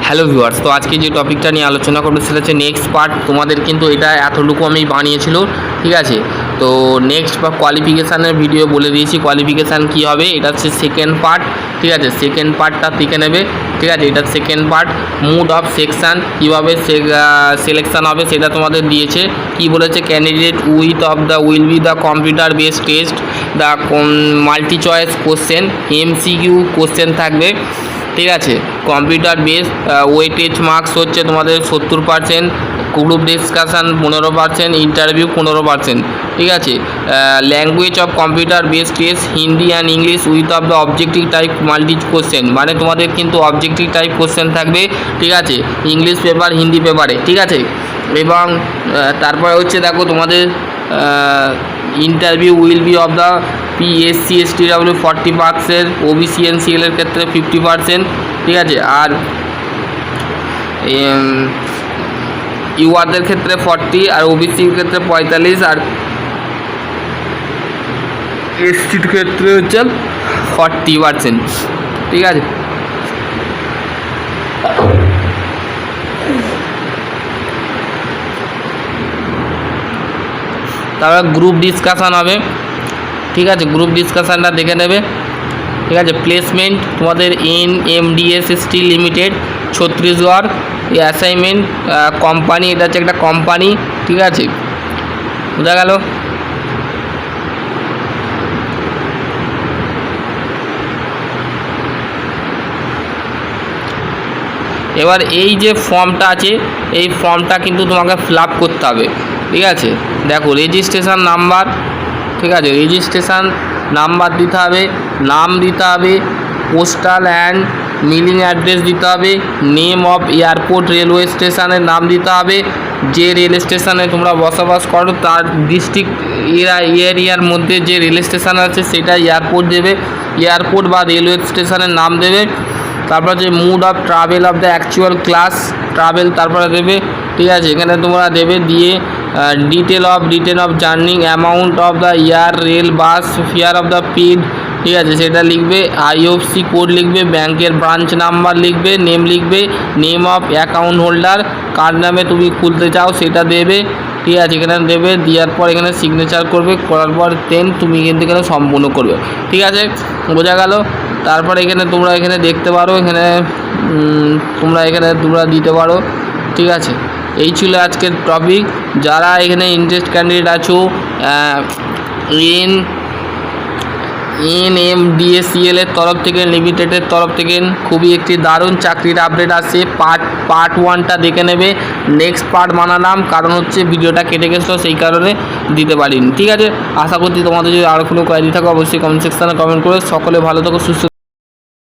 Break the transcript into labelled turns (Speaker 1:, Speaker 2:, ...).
Speaker 1: Hello viewers, তো আজকে যে টপিকটা নিয়ে আলোচনা করবো সেটা হচ্ছে নেক্সট পার্ট। তোমাদের কিন্তু এটা এতটুকু আমি বানিয়েছিল, ঠিক আছে। তো নেক্সট বা কোয়ালিফিকেশানের ভিডিও বলে দিয়েছি, কোয়ালিফিকেশান কী হবে। এটা হচ্ছে সেকেন্ড পার্ট, ঠিক আছে। সেকেন্ড পার্টটা শিখে নেবে, ঠিক আছে। এটা second part. Mode of section কীভাবে সিলেকশান হবে সেটা তোমাদের দিয়েছে। কি বলেছে, candidate with of the will be the computer based test, the multi choice question, MCQ question থাকবে, ঠিক আছে। কম্পিউটার বেস ওয়েটেজ মার্কস হচ্ছে তোমাদের 70%, গ্রুপ ডিসকাশান 15%, ইন্টারভিউ 15%, ঠিক আছে। Language of computer base test Hindi and English with of the objective type multi question, মানে তোমাদের কিন্তু অবজেক্টিভ টাইপ কোশ্চেন থাকবে, ঠিক আছে। ইংলিশ পেপার, হিন্দি পেপারে, ঠিক আছে। এবং তারপরে হচ্ছে দেখো তোমাদের interview will be of the PSC STW 40%, OBC NCL এর ক্ষেত্রে 50%, ঠিক আছে। আর ইউআরদের ক্ষেত্রে 40, আর ওবিসির ক্ষেত্রে 45, আর এসটির ক্ষেত্রে হচ্ছে 40%, ঠিক আছে। তারপর গ্রুপ ডিসকাশান হবে, ঠিক আছে। গ্রুপ ডিসকাশানটা দেখে নেবে, ঠিক আছে। প্লেসমেন্ট তোমাদের NMDS steel limited, Chhattisgarh. Assignment company, এটা হচ্ছে একটা কোম্পানি, ঠিক আছে। বোঝা গেল। এবার এই যে ফর্মটা আছে, এই ফর্মটা কিন্তু তোমাকে ফিল আপ করতে হবে, ঠিক আছে। দেখো রেজিস্ট্রেশন নাম্বার, ঠিক আছে। রেজিস্ট্রেশন নাম্বার দিতে হবে, নাম দিতে হবে, পোস্টাল অ্যান্ড মিলিং অ্যাড্রেস দিতে হবে, নেম অফ এয়ারপোর্ট রেলওয়ে স্টেশনের নাম দিতে হবে, যে রেল স্টেশনে তোমরা বসবাস করো তার ডিস্ট্রিক্ট এরিয়ার মধ্যে যে রেল স্টেশন আছে সেটা এয়ারপোর্ট দেবে, এয়ারপোর্ট বা রেলওয়ে স্টেশনের নাম দেবে। তারপর যে mode of travel of the actual class travel তারপরে দেবে, ঠিক আছে। এখানে তোমরা দেবে দিয়ে detail of journey, amount of the air rail bus fare of the paid, ঠিক আছে, সেটা লিখবে। IFSC কোড লিখবে, ব্যাংকের ব্রাঞ্চ নাম্বার লিখবে, নেম লিখবে, নেম অফ অ্যাকাউন্ট হোল্ডার, কার নামে তুমি খুলতে চাও সেটা দেবে, ঠিক আছে। এখানে দেবে, দেওয়ার পর এখানে সিগনেচার করবে, করার পর দেন তুমি কিন্তু এখানে সম্পূর্ণ করবে, ঠিক আছে। বোঝা গেল। তারপরে এখানে তোমরা এখানে দেখতে পারো, এখানে তোমরা দিতে পারো, ঠিক আছে। এই ছিল আজকের টপিক। যারা এখানে ইন্টারেস্ট ক্যান্ডিডেট আছো NMDSCL এর তরফ থেকে, লিমিটেডের তরফ থেকে খুবই একটি দারুণ চাকরির আপডেট আসছে। পার্ট 1টা দেখে নেবে। নেক্সট পার্ট বানালাম কারণ হচ্ছে ভিডিওটা কেটে গেছিলো, সেই কারণে দিতে পারিনি, ঠিক আছে। আশা করছি তোমাদের যদি আরও কোনো কোয়ারি থাকে অবশ্যই কমেন্ট সেকশানে কমেন্ট করে। সকলে ভালো থাকো, সুস্থ।